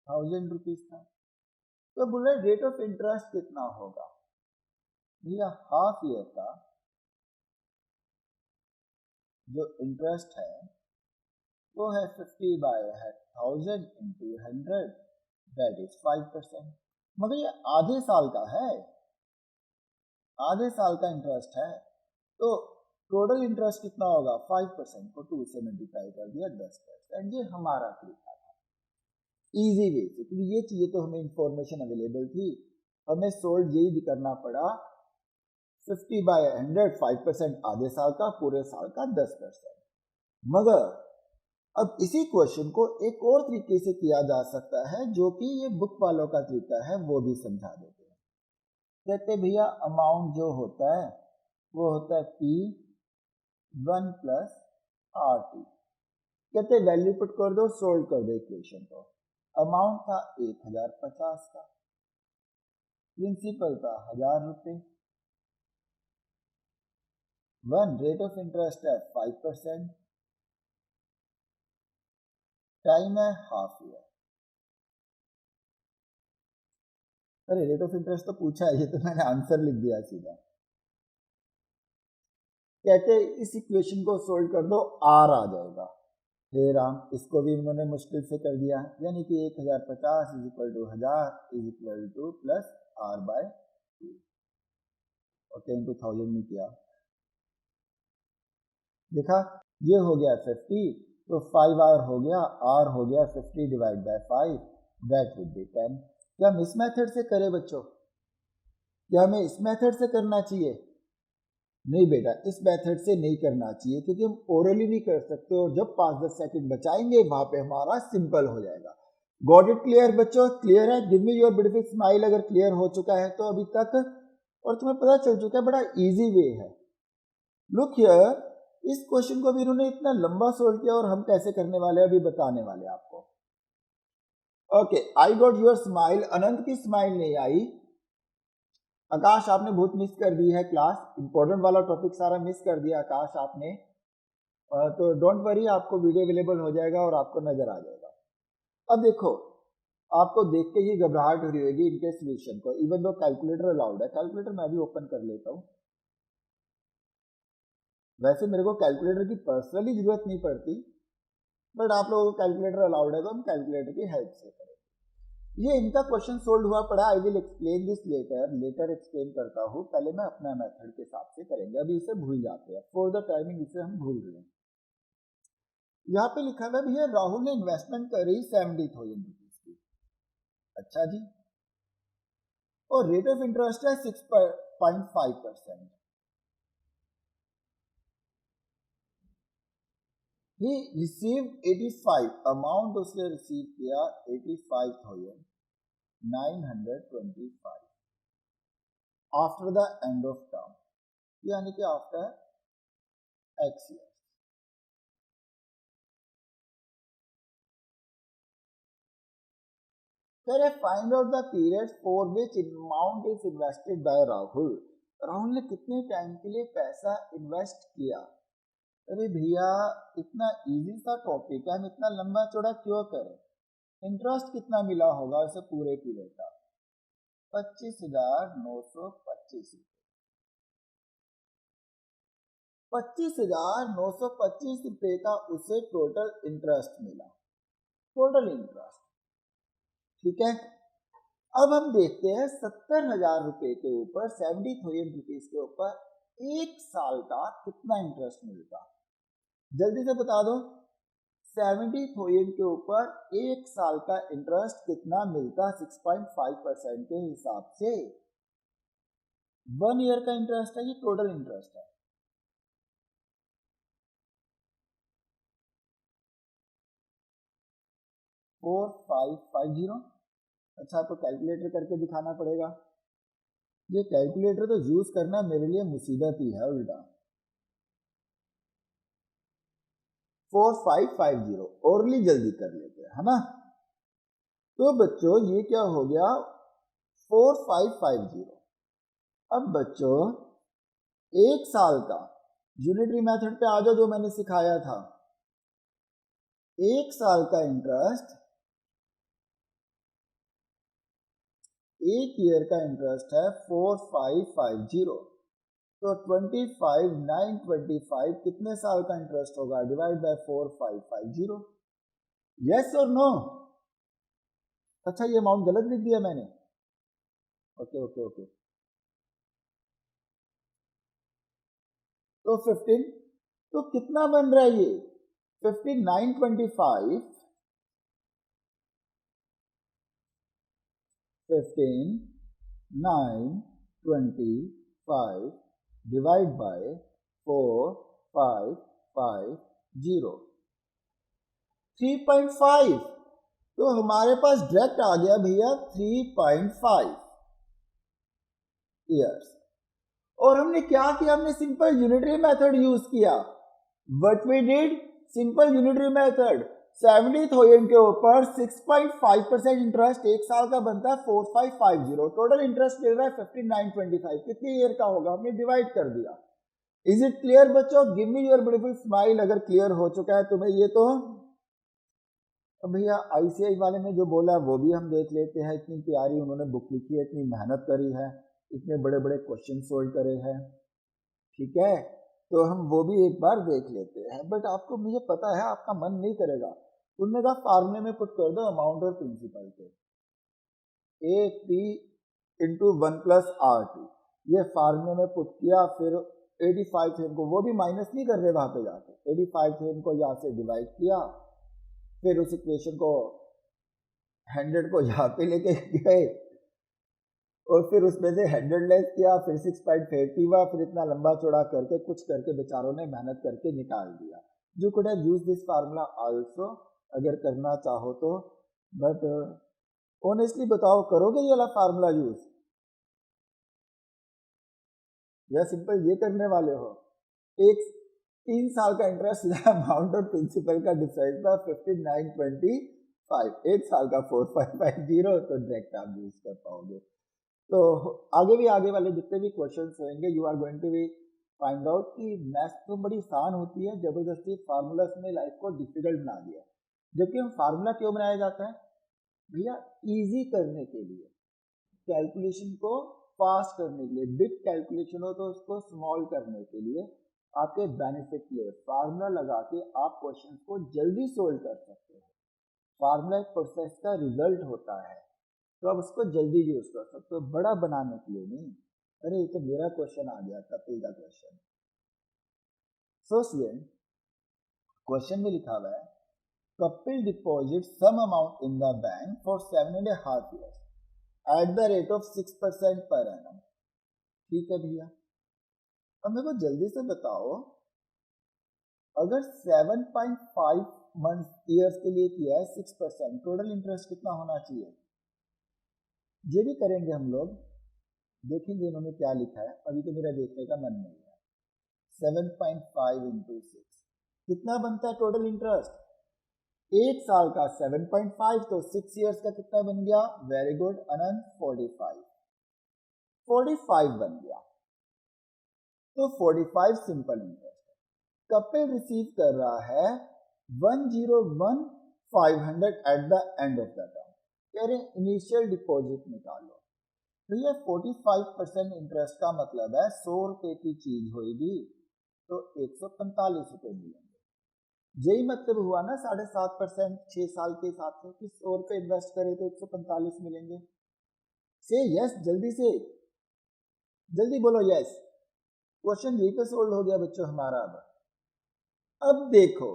1,000 रुपीज था, तो बोले रेट ऑफ इंटरेस्ट कितना होगा, भैया हाफ ईयर का जो इंटरेस्ट है वो है 50/1000 इंटू 100, दैट इज 5%। मगर ये आधे साल का है, आधे साल का इंटरेस्ट है, तो टोटल इंटरेस्ट कितना होगा 5% को 2 से मल्टीप्लाई कर दिया 10%। ये हमारा तरीका था इजी वे से, क्योंकि ये चीजें तो हमें इंफॉर्मेशन अवेलेबल थी, हमें सोल्व यही भी करना पड़ा 50/100 5% आधे साल का, पूरे साल का 10%। मगर अब इसी क्वेश्चन को एक और तरीके से किया जा सकता है, जो कि ये बुक वालों का तरीका है, वो भी समझा देते हैं। कहते भैया अमाउंट जो होता है वो होता है P1 प्लस RT। कहते वैल्यू पुट कर दो, सोल्व कर दो इक्वेशन को। अमाउंट था 1050 का, प्रिंसिपल था 1000 रुपये, वन रेट ऑफ इंटरेस्ट है 5%, टाइम है हाफ ईयर। अरे रेट ऑफ इंटरेस्ट तो पूछा है, ये तो मैंने आंसर लिख दिया सीधा। कहते इस इक्वेशन को सोल्व कर दो, आर आ जाएगा। हे राम, इसको भी उन्होंने मुश्किल से कर दिया, यानी कि 1050 is equal to 1000 is equal to plus R/2 और 10 to 1000 में किया। देखा ये हो गया 50, तो 5R हो गया, R हो गया 50 divide by 5, that would B 10। क्या हम इस मेथड से करें बच्चों? क्या हमें इस मेथड से करना चाहिए? नहीं बेटा, इस मेथड से नहीं करना चाहिए, क्योंकि हम ओरली नहीं कर सकते, और जब 5-10 सेकंड बचाएंगे वहां पे हमारा सिंपल हो जाएगा। गॉट इट क्लियर बच्चों? क्लियर है? Give me your beautiful smile अगर क्लियर हो चुका है तो अभी तक, और तुम्हें पता चल चुका है बड़ा इजी वे है। लुक हियर, इस क्वेश्चन को भी इन्होंने इतना लंबा सोल्व किया, और हम कैसे करने वाले अभी बताने वाले आपको। Okay, I got your smile. Anant की स्माइल नहीं आई। आकाश आपने बहुत मिस कर दी है क्लास, इंपॉर्टेंट वाला टॉपिक सारा मिस कर दिया आकाश आपने। तो डोंट वरी, आपको वीडियो अवेलेबल हो जाएगा और आपको नजर आ जाएगा। अब देखो, आपको देख के ही घबराहट हो रही होगी इनके सोल्यूशन को, इवन दो कैलकुलेटर अलाउड है। कैलकुलेटर मैं भी ओपन कर लेता हूँ। वैसे मेरे को कैलकुलेटर की पर्सनली जरूरत नहीं पड़ती, बट आप लोगों को कैलकुलेटर अलाउड है तो हम कैलकुलेटर की हेल्प से करें। ये इनका क्वेश्चन सोल्व हुआ पड़ा। I will explain this later explain करता हूँ, पहले मैं अपना मेथड के हिसाब से करेंगे, अभी इसे भूल जाते हैं, फॉर द टाइमिंग इसे हम भूल रहे हैं। यहाँ पे लिखा हुआ भैया राहुल ने इन्वेस्टमेंट करी 70,000 रुपीज की। अच्छा जी, और रेट ऑफ इंटरेस्ट है 6.5%। ही रिसीव्ड 85, अमाउंट उसने रिसीव किया 85,925 after the end of term, यानी कि after x year. Find out the period for which amount is invested bye Rahul. Rahul ने कितने टाइम के लिए पैसा इन्वेस्ट किया? अरे भैया, इतना इजी सा टॉपिक है, हम इतना लंबा चौड़ा क्यों करें? इंटरेस्ट कितना मिला होगा उसे पूरे पीरियड का? 25,925। 25,925 रुपए का उसे टोटल इंटरेस्ट मिला, टोटल इंटरेस्ट। ठीक है, अब हम देखते हैं 70,000 रुपए के ऊपर, 70,000 रुपीज के ऊपर एक साल का कितना इंटरेस्ट मिलता? जल्दी से बता दो, 70,000 के ऊपर एक साल का इंटरेस्ट कितना मिलता 6.5% के हिसाब से? 1 ईयर का इंटरेस्ट है, ये टोटल इंटरेस्ट है। Four five five zero. अच्छा, तो कैलकुलेटर करके दिखाना पड़ेगा। ये कैलकुलेटर तो यूज करना मेरे लिए मुसीबत ही है उल्टा। 4550 ओरली जल्दी कर लेते हैं, है ना? तो बच्चों ये क्या हो गया 4550। अब बच्चों एक साल का यूनिटरी मेथड पे आ जाओ, जो मैंने सिखाया था। एक साल का इंटरेस्ट, एक ईयर का इंटरेस्ट है 4550, तो 25,925 कितने साल का इंटरेस्ट होगा? Divide by 4550। यस और नो? अच्छा, ये अमाउंट गलत लिख दिया मैंने। Okay okay okay. तो 15, तो कितना बन रहा है ये 5925, 15,925 डिवाइड बाय 4550, 3.5। तो हमारे पास डायरेक्ट आ गया भैया 3.5 ईयर्स। और हमने क्या किया, हमने सिंपल यूनिटरी मेथड यूज किया। What we did, simple unitary method. 70,000 के ऊपर 6.5% इंटरेस्ट एक साल का बनता है 4550, टोटल इंटरेस्ट मिल रहा है 5925, कितनी ईयर का होगा, हमने डिवाइड कर दिया। इज इट क्लियर बच्चों? Give me your beautiful smile अगर क्लियर हो चुका है तुम्हें ये तो। अब भैया आईसीआई वाले ने जो बोला वो भी हम देख लेते हैं। इतनी प्यारी उन्होंने बुक लिखी है, इतनी मेहनत करी है, इतने बड़े बड़े क्वेश्चन सोल्व करे हैं, ठीक है, तो हम वो भी एक बार देख लेते हैं। बट आपको मुझे पता है आपका मन नहीं करेगा। उन्होंने कहा फार्मूले में पुट कर दो अमाउंट और प्रिंसिपल पे, ए पी इंटू 1+R2, ये फार्मूले में पुट किया। फिर 85,000 को, वो भी माइनस नहीं कर रहे वहां पे जाके, 85,000 को यहाँ से डिवाइड किया, फिर उस इक्वेशन को 100 को यहाँ पे लेके गए और फिर उसमें से 100 लेस किया, फिर 6.50 हुआ, फिर इतना लंबा चौड़ा करके कुछ करके बेचारों ने मेहनत करके निकाल दिया। You could have used this formula also, अगर करना चाहो तो। बट ऑनेस्टली बताओ, करोगे ये वाला फार्मूला यूज या सिंपल ये करने वाले हो? एक 3 साल का इंटरेस्ट अमाउंट और प्रिंसिपल का डिफरेंस था 5925, एक साल का 4550, तो डायरेक्ट आप यूज कर पाओगे। तो आगे भी आगे वाले जितने भी क्वेश्चंस होंगे you are going to be find out कि मैथ्स तो बड़ी आसान होती है, जबरदस्ती फार्मूलास ने लाइफ को डिफिकल्ट बना दिया। जबकि हम फार्मूला क्यों बनाया जाता है भैया? इजी करने के लिए, कैलकुलेशन को फास्ट करने के लिए, बिग कैलकुलेशन हो तो उसको स्मॉल करने के लिए, आपके बेनिफिट के लिए फार्मूला लगा के आप क्वेश्चन को जल्दी सोल्व कर सकते हो। फार्मूला एक प्रोसेस का रिजल्ट होता है, तो आप उसको जल्दी यूज कर सकते हो, बड़ा बनाने के लिए नहीं। अरे ये तो मेरा क्वेश्चन आ गया, कपिल का क्वेश्चन। सो स्टूडेंट, क्वेश्चन में लिखा हुआ है Kapil deposit sum amount in the bank for 7.5 years at the rate of 6% per annum. ठीक है भैया, अब मेरे को जल्दी से बताओ, अगर 7.5 मंथ ईयर्स के लिए किया है 6%, टोटल इंटरेस्ट कितना होना चाहिए? ये भी करेंगे हम लोग, देखेंगे इन्होंने क्या लिखा है, अभी तो मेरा देखने का मन नहीं है। 7.5 इंटू 6 कितना बनता है टोटल इंटरेस्ट? एक साल का 7.5, तो 6 ईयर्स का कितना बन गया? वेरी गुड अनंत, 45 बन गया। तो 45 सिंपल इंटरेस्ट है। कपिल रिसीव कर रहा है 101,500 at the end of the term. कह रहे इनिशियल डिपॉजिट निकालो। तो ये 45% इंटरेस्ट का मतलब है 100 रुपए की चीज होगी तो 145 रुपए मिलेंगे। यही मतलब हुआ ना 7.5% 6 साल के हिसाब से, कि 100 रुपए इन्वेस्ट करे तो 145 मिलेंगे। से यस, जल्दी से जल्दी बोलो यस। क्वेश्चन यही पे सोल्व हो गया बच्चों हमारा। अब देखो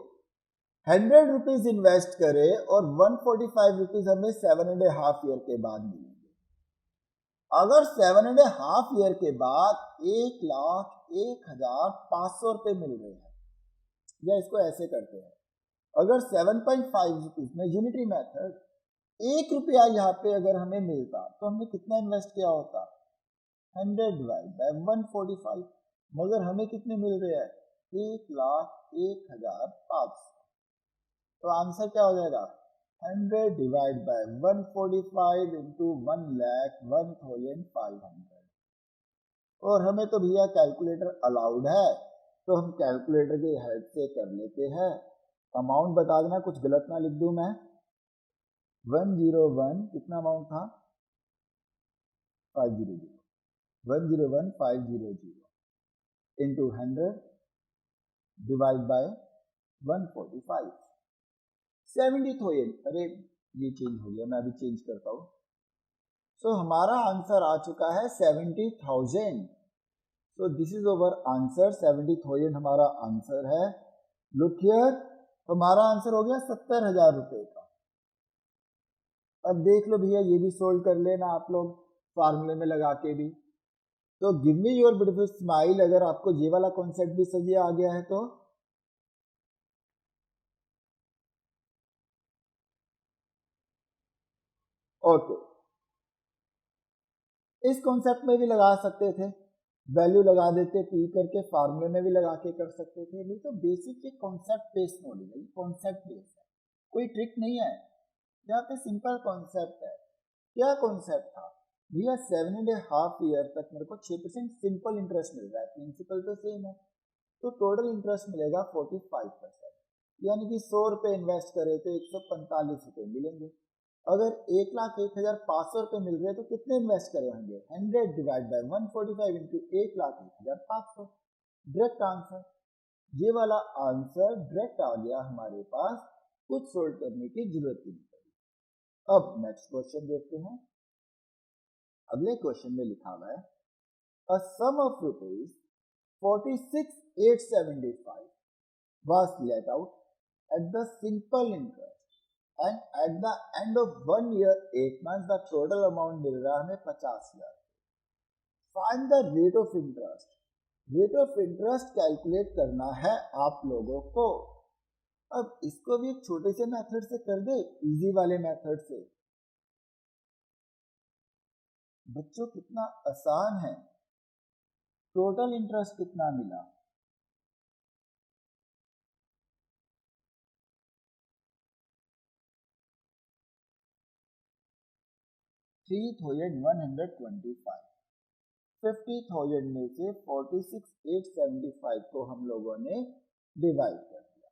100 रुपीज इन्वेस्ट करे और 145 रुपीज हमें 7.5 ईयर के बाद मिलेंगे। अगर 7.5 ईयर के बाद 1,01,500 रुपए मिल रहे हैं, या इसको ऐसे करते हैं, अगर 7.5 रुपीज में यूनिटरी मेथड 1 रुपया यहाँ पे अगर हमें मिलता तो हमने कितना इन्वेस्ट किया होता? 100 डिवाइड बाय 145, मगर हमें कितने मिल रहे हैं? 1,01,500। तो आंसर क्या हो जाएगा? 100 डिवाइड बाय 145 इंटू 1,01,500। और हमें तो भैया कैलकुलेटर अलाउड है, तो हम कैलकुलेटर की हेल्प से कर लेते हैं। अमाउंट बता देना, कुछ गलत ना लिख दूं मैं। 101 कितना अमाउंट था? 500, 101,500 इंटू 100 डिवाइड बाय 145, 70,000। अरे ये चेंज हो गया, मैं अभी चेंज करता हूँ। सो हमारा आंसर आ चुका है 70,000। So this is over answer, 70,000 हमारा आंसर है। लुक हियर, हमारा आंसर हो गया 70,000 रुपये का। अब देख लो भैया, ये भी सोल्व कर लेना आप लोग फार्मूले में लगा के भी। तो give me your beautiful smile, अगर आपको ये वाला कॉन्सेप्ट भी सही आ गया है तो। ओके, इस कॉन्सेप्ट में भी लगा सकते थे, वैल्यू लगा देते पी करके, फार्मूले में भी लगा के कर सकते थे। नहीं तो बेसिक ये कॉन्सेप्ट बेस्ड नॉलेज है, कॉन्सेप्ट बेस्ड है, कोई ट्रिक नहीं है, यहाँ पे सिंपल कॉन्सेप्ट है। क्या कॉन्सेप्ट था भैया? 7.5 ईयर तक मेरे को 6% सिंपल इंटरेस्ट मिल रहा है, प्रिंसिपल तो सेम है, तो टोटल इंटरेस्ट मिलेगा 45%, यानी कि 100 रुपये इन्वेस्ट करे तो 145 रुपये मिलेंगे। अगर 1,01,500 रुपये मिल रहे हैं तो कितने इन्वेस्ट करे होंगे? 100 divide by 145 into 1,01,500, direct answer. ये वाला आंसर डायरेक्ट आ गया हमारे पास, कुछ सोल्व करने की जरूरत ही नहीं पड़ी। अब नेक्स्ट क्वेश्चन देखते हैं। अगले क्वेश्चन में लिखा हुआ है a sum of rupees 46,875 was let out at the simple interest and at the end of 1 year 8 months the total amount मिल रहा है हमें 50,000। Find the rate of interest. Rate of interest calculate करना है आप लोगों को। अब इसको भी एक छोटे से मेथड से कर दे, इजी वाले मेथड से। बच्चों कितना आसान है। टोटल इंटरेस्ट कितना मिला? $3,125। 50,000 में से 46,875 को हम लोगों ने डिवाइड कर दिया,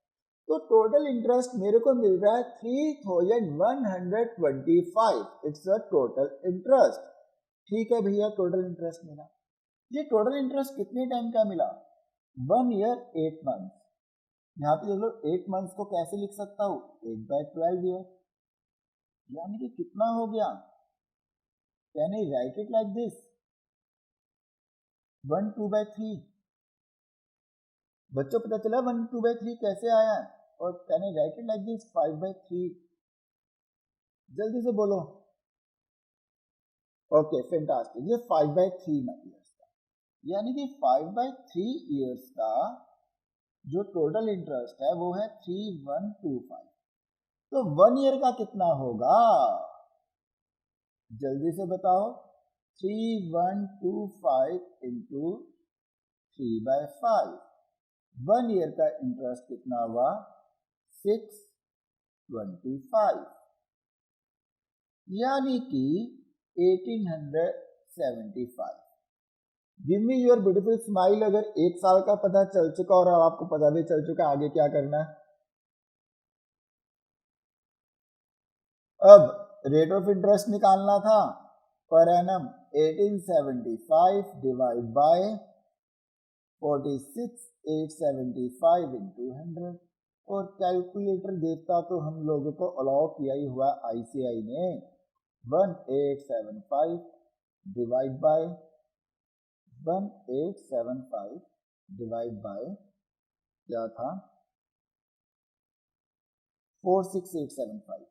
तो टोटल इंटरेस्ट मेरे को मिल रहा है 3,125। It's a total interest. ठीक है भैया, टोटल इंटरेस्ट मिला। ये टोटल इंटरेस्ट कितने टाइम का मिला? 1 ईयर 8 मंथ। यहाँ पे देख लो 8 मंथ्स को कैसे लिख सकता हूँ? 8/12 ईयर, यानी कि कितना हो गया? Can I right it like this? 1/2/3। बच्चों पता चला 1/2/3 कैसे आया है? और can I right it like this? 5/3। जल्दी से बोलो। ओके फैंटास्टिक, ये 5/3 ईयर्स का, यानी कि 5/3 ईयर्स का जो टोटल इंटरेस्ट है वो है 3,125। तो 1 ईयर का कितना होगा? जल्दी से बताओ। 3,125 इंटू 3/5, 1 ईयर का इंटरेस्ट कितना हुआ? 625, यानी कि 1875। Give me your beautiful smile, अगर 1 साल का पता चल चुका और आपको पता भी चल चुका आगे क्या करना है। अब रेट ऑफ इंटरेस्ट निकालना था, per annum 1875 divide by 46,875 into 100। और कैलकुलेटर देता तो हम लोगों को अलाउ किया ही हुआ आईसीआई ने। 1875 डिवाइड बाय 1875 डिवाइड बाय क्या था? 46,875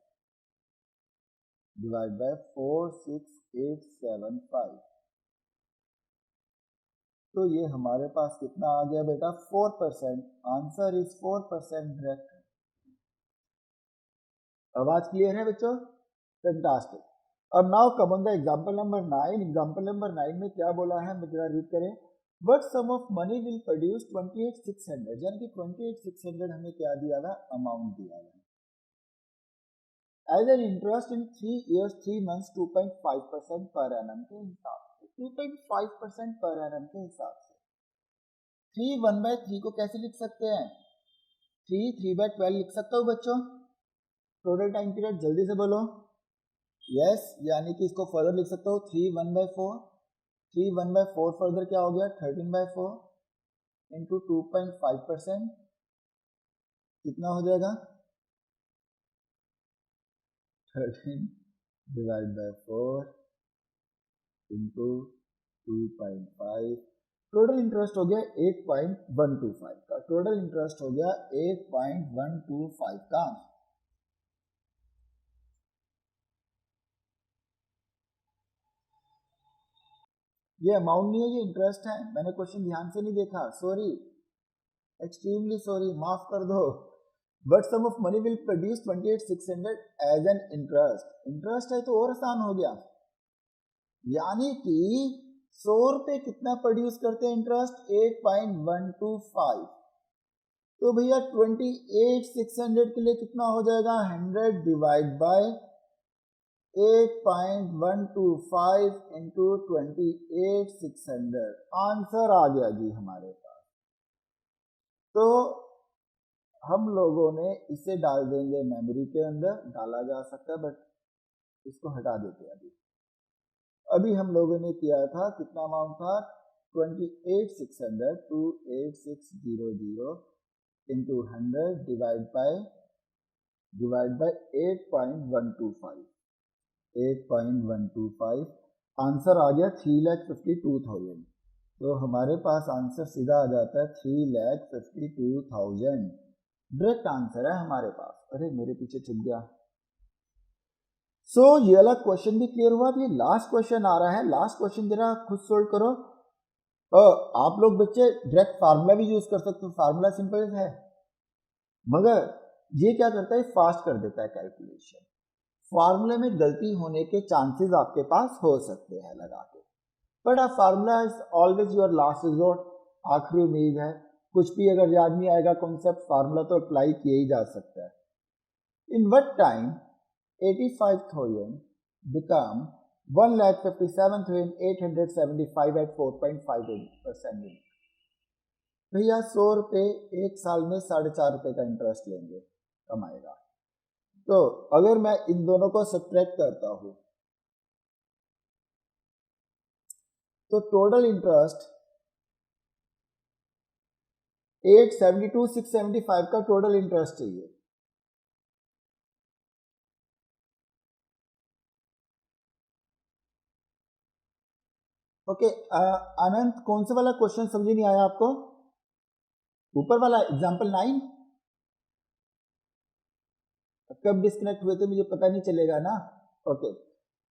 डिवाइड बाय 46,875। तो ये हमारे पास कितना आ गया बेटा? 4%। Answer is 4% direct. आवाज क्लियर है बच्चों? फैंटास्टिक। अब now come on the example number 9। Example number 9 में क्या बोला है, जरा रीड करें। What sum of money will produce 28,600, यानी कि 28,600 हमें क्या दिया हुआ? अमाउंट दिया हुआ है। As an interest in 3 years 3 months 2.5% per annum के हिसाब से। 2.5% पर एनम के हिसाब से 3 1/3 को कैसे लिख सकते हैं? 3 3/12 लिख सकता हूँ बच्चों। टोटल टाइम पीरियड जल्दी से बोलो। यस, यानी कि इसको फर्दर लिख सकता हूँ 3 1/4। 3 1/4 फर्दर क्या हो गया? 13/4 इंटू 2.5%, कितना हो जाएगा? 13 divide by 4 into 2.5 total interest हो गया 8.125 का, टोटल इंटरेस्ट हो गया 8.125 का। ये अमाउंट नहीं है, ये इंटरेस्ट है। मैंने क्वेश्चन ध्यान से नहीं देखा, सॉरी, एक्सट्रीमली सॉरी, माफ कर दो। But sum of money will produce 28,600 as an interest. Interest है तो और आसान हो गया, यानी कि 100 रुपए कितना प्रोड्यूस करते हैं इंटरेस्ट, 8.125। तो भैया 28,600 के लिए कितना हो जाएगा, 100 डिवाइड बाय 8.125 इंटू 28,600, आंसर आ गया जी हमारे पास। तो हम लोगों ने इसे डाल देंगे मेमोरी के अंदर, डाला जा सकता है बट इसको हटा देते हैं। अभी हम लोगों ने किया था, कितना अमाउंट था, 28,600, 28600 इंटू 100 डिवाइड बाय 8.125, आंसर आ गया 3,52,000। तो हमारे पास आंसर सीधा आ जाता है 3,52,000, डायरेक्ट आंसर है हमारे पास। अरे मेरे पीछे छुप गया। सो ये वाला क्वेश्चन भी क्लियर हुआ। अब ये लास्ट क्वेश्चन आ रहा है, लास्ट क्वेश्चन जरा खुद सोल्व करो। आप लोग बच्चे डायरेक्ट फार्मूला भी यूज कर सकते हो, फार्मूला सिंपल है, मगर ये क्या करता है, फास्ट कर देता है कैलकुलेशन। फार्मूले में गलती होने के चांसेस आपके पास हो सकते हैं लगा के, but a formula is always your last resort, आखिरी उम्मीद है। कुछ भी अगर याद नहीं आएगा कॉन्सेप्ट, फार्मूला तो अप्लाई किया ही जा सकता है। In what time 85,000 become 1,57,875 at 4.58%। भैया 100 रुपये एक साल में 4.5 रुपये का इंटरेस्ट लेंगे, कमाएगा। तो अगर मैं इन दोनों को सब्ट्रैक्ट करता हूं तो टोटल इंटरेस्ट 872,675 का टोटल इंटरेस्ट चाहिए। ओके, अनंत कौन सा वाला क्वेश्चन समझ नहीं आया आपको, ऊपर वाला एग्जाम्पल 9? कब डिस्कनेक्ट हुए थे मुझे पता नहीं चलेगा ना। ओके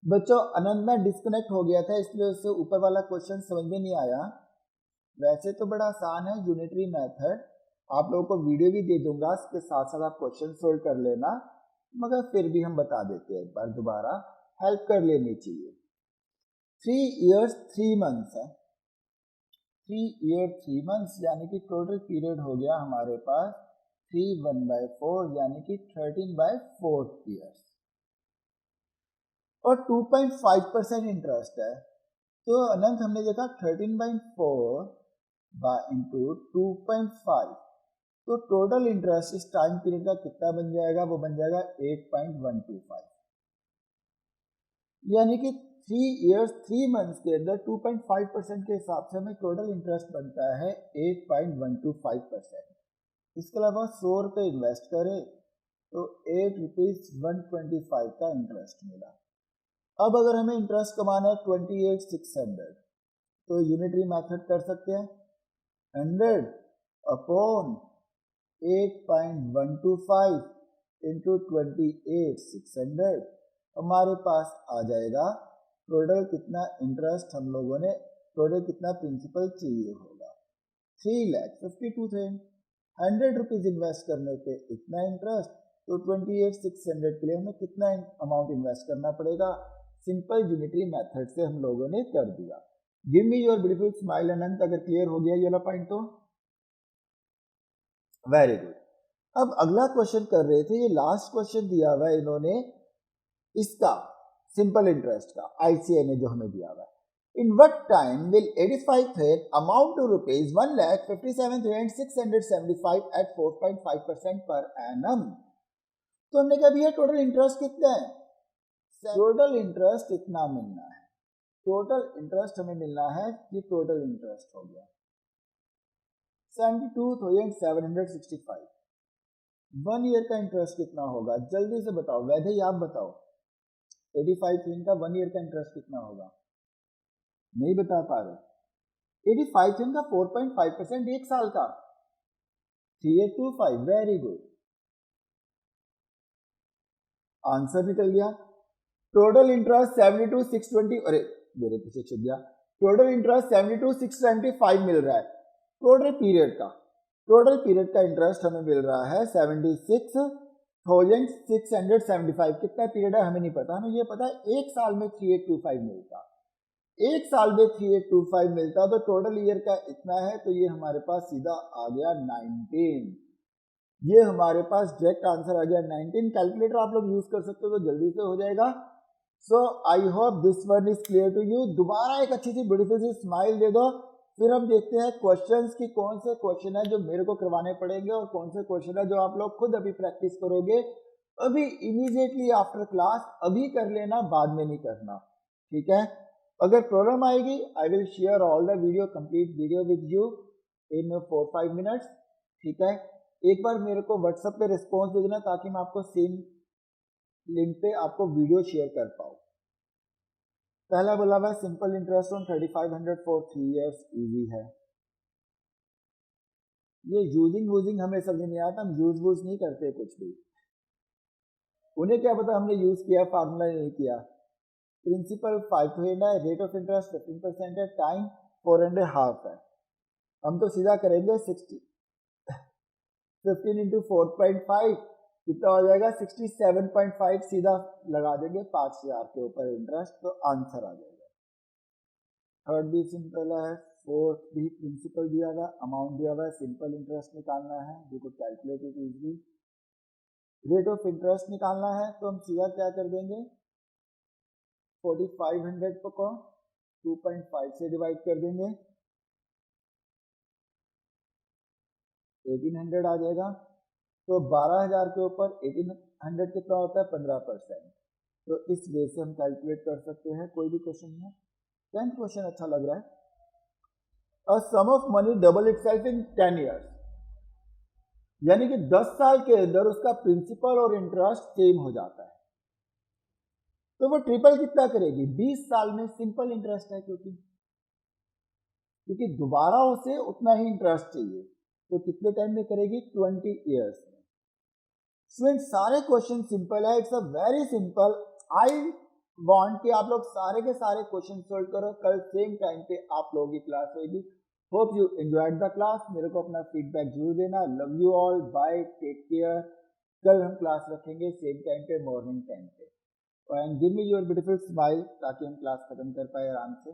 बच्चों, अनंत में डिस्कनेक्ट हो गया था, इसलिए उससे ऊपर वाला क्वेश्चन समझ में नहीं आया। वैसे तो बड़ा आसान है यूनिटरी मेथड, आप लोगों को वीडियो भी दे दूंगा, इसके साथ साथ आप क्वेश्चन सोल्व कर लेना, मगर फिर भी हम बता देते हैं, एक बार दोबारा हेल्प कर लेनी चाहिए। 3 years 3 months है, 3 year 3 months यानी कि टोटल पीरियड हो गया हमारे पास 3/4 यानी कि 13/4 ईयर्स, और 2.5% इंटरेस्ट है। तो अनंत हमने देखा 13/4 इंटू 2.5, तो टोटल इंटरेस्ट इस टाइम पीरियड का कितना बन जाएगा, वो बन जाएगा 8.125, यानी कि 3 years 3 months के अंदर 2.5% के हिसाब से हमें टोटल इंटरेस्ट बनता है 8.125%। इसके अलावा 100 रुपये इन्वेस्ट करें तो 8 रुपीज 125 का इंटरेस्ट मिला। अब अगर हमें इंटरेस्ट कमाना है 28,600, तो यूनिटरी मेथड कर सकते हैं, 100 अपॉन 8.125 इंटू 28,600, हमारे पास आ जाएगा टोटल कितना इंटरेस्ट हम लोगों ने, टोटल कितना प्रिंसिपल चाहिए होगा, 3,52,000। 100 रुपीज इन्वेस्ट करने पे इतना इंटरेस्ट, तो 28,600 के लिए हमें कितना अमाउंट इन्वेस्ट करना पड़ेगा, सिंपल यूनिटरी मेथड से हम लोगों ने कर दिया। Give me your beautiful smile Anant, अगर क्लियर हो गया ये वाला पॉइंट तो वेरी गुड। अब अगला क्वेश्चन कर रहे थे, ये लास्ट क्वेश्चन दिया हुआ है इन्होंने, इसका सिंपल इंटरेस्ट का आईसीए ने जो हमें दिया हुआ है, in what time will 85,000 amount to rupees 1,57,675 at 4.5% per annum. तो हमने कहा भैया टोटल इंटरेस्ट कितना है, टोटल इंटरेस्ट इतना मिलना है, टोटल इंटरेस्ट हमें मिलना है, ये टोटल इंटरेस्ट हो गया 72,765। 1 ईयर का इंटरेस्ट कितना होगा, जल्दी से बताओ, वैसे ही आप बताओ, 85,000 का 1 ईयर का इंटरेस्ट कितना होगा, नहीं बता पा रहे, 85 से उनका 4.5% एक साल का, 3825, वेरी गुड, आंसर निकल गया। टोटल इंटरेस्ट 72,620, अरे मेरे पीछे छुप गया, टोटल इंटरेस्ट 72,675 मिल रहा है टोटल पीरियड का। टोटल पीरियड का इंटरेस्ट हमें मिल रहा है 76,675। कितना पीरियड है हमें नहीं पता, हमें ये पता है एक साल में 3825 मिलता, एक साल में 3825 मिलता तो टोटल ईयर का इतना है, तो ये हमारे पास सीधा आ गया 19। ये हमारे पास डायरेक्ट आंसर आ गया 19। कैलकुलेटर आप लोग यूज कर सकते हो तो जल्दी से हो जाएगा। So I hope this one is clear to you. दोबारा एक अच्छी सी ब्यूटीफुल सी स्माइल दे दो, फिर हम देखते हैं क्वेश्चंस की कौन से क्वेश्चन है जो मेरे को करवाने पड़ेंगे और कौन से क्वेश्चन है जो आप लोग खुद अभी प्रैक्टिस करोगे, अभी इमीडिएटली आफ्टर क्लास, अभी कर लेना, बाद में नहीं करना, ठीक है। अगर प्रॉब्लम आएगी I will share all the video, complete video with you in 4-5 minutes, ठीक है। एक बार मेरे को व्हाट्सएप पे रिस्पॉन्स दे देना ताकि मैं आपको सेम लिंक पे आपको वीडियो शेयर कर पाऊँ। पहला बोला हुआ simple interest on 3500 for 3 years easy है। ये यूजिंग वूजिंग हमें समझ नहीं आता, हम यूज वूज नहीं करते कुछ भी, उन्हें क्या पता हमने यूज किया फार्मूला नहीं किया। प्रिंसिपल 5% है, रेट ऑफ इंटरेस्ट 15% है, टाइम 4.5 है। हम तो सीधा करेंगे 15 इंटू 4.5 कितना हो जाएगा 67.5, सीधा लगा देंगे 5000 के ऊपर इंटरेस्ट, तो आंसर आ जाएगा। थर्ड भी सिंपल है, फोर्थ भी प्रिंसिपल दिया हुआ, अमाउंट दिया हुआ है, सिंपल इंटरेस्ट निकालना है, you could calculate it easily. Rate of interest निकालना है तो हम सीधा क्या कर देंगे, 4500 को 2.5 से डिवाइड कर देंगे, 1800 आ जाएगा। तो 12,000 के ऊपर 1800 कितना होता है, 15%। तो इस वे से हम कैलकुलेट कर सकते हैं, कोई भी क्वेश्चन है। 10th क्वेश्चन अच्छा लग रहा है। A sum of money double itself in 10 years, यानी कि 10 साल के अंदर उसका प्रिंसिपल और इंटरेस्ट सेम हो जाता है, तो वो ट्रिपल कितना करेगी, 20 साल में। सिंपल इंटरेस्ट है क्योंकि दोबारा उसे उतना ही इंटरेस्ट चाहिए, तो कितने टाइम में करेगी, 20 इयर्स में। स्टूडेंट सारे क्वेश्चन सिंपल है, it's a very simple. I want कि आप लोग सारे के सारे क्वेश्चन सोल्व करो, कल सेम टाइम पे आप लोगों की क्लास होगी। Hope you enjoyed the class, मेरे को अपना फीडबैक जरूर देना। Love you all, bye, take care. कल हम क्लास रखेंगे सेम टाइम पे, मॉर्निंग टाइम पे। And give me your beautiful smile ताकि हम क्लास खत्म कर पाए आराम से।